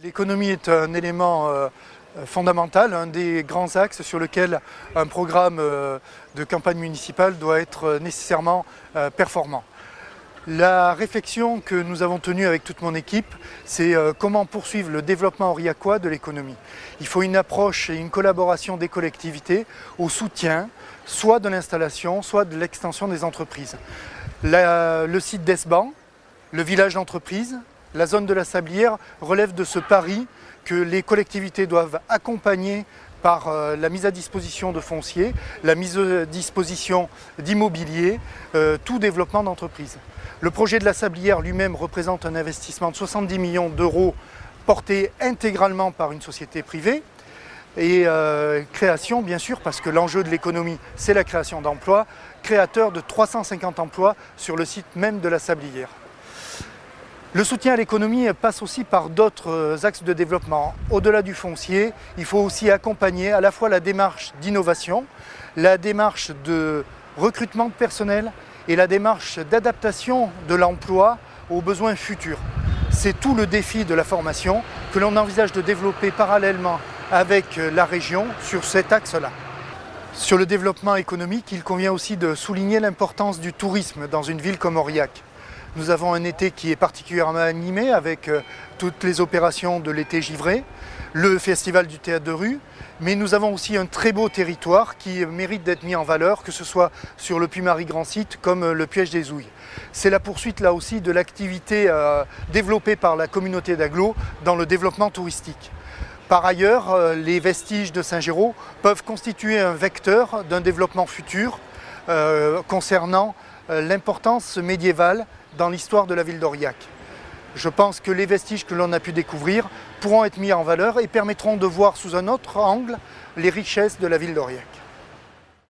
L'économie est un élément fondamental, un des grands axes sur lequel un programme de campagne municipale doit être nécessairement performant. La réflexion que nous avons tenue avec toute mon équipe, c'est comment poursuivre le développement aurillacois de l'économie. Il faut une approche et une collaboration des collectivités au soutien, soit de l'installation, soit de l'extension des entreprises. Le site d'Esban, le village d'entreprise, la zone de la Sablière relève de ce pari que les collectivités doivent accompagner par la mise à disposition de foncier, la mise à disposition d'immobilier, tout développement d'entreprise. Le projet de la Sablière lui-même représente un investissement de 70 millions d'euros porté intégralement par une société privée et création bien sûr parce que l'enjeu de l'économie c'est la création d'emplois, créateur de 350 emplois sur le site même de la Sablière. Le soutien à l'économie passe aussi par d'autres axes de développement. Au-delà du foncier, il faut aussi accompagner à la fois la démarche d'innovation, la démarche de recrutement de personnel et la démarche d'adaptation de l'emploi aux besoins futurs. C'est tout le défi de la formation que l'on envisage de développer parallèlement avec la région sur cet axe-là. Sur le développement économique, il convient aussi de souligner l'importance du tourisme dans une ville comme Aurillac. Nous avons un été qui est particulièrement animé avec toutes les opérations de l'été givré, le festival du théâtre de rue, mais nous avons aussi un très beau territoire qui mérite d'être mis en valeur, que ce soit sur le Puy-Marie Grand Site comme le Piège des Ouilles. C'est la poursuite là aussi de l'activité développée par la communauté d'Aglo dans le développement touristique. Par ailleurs, les vestiges de Saint-Géraud peuvent constituer un vecteur d'un développement futur concernant l'importance médiévale dans l'histoire de la ville d'Aurillac. Je pense que les vestiges que l'on a pu découvrir pourront être mis en valeur et permettront de voir sous un autre angle les richesses de la ville d'Aurillac.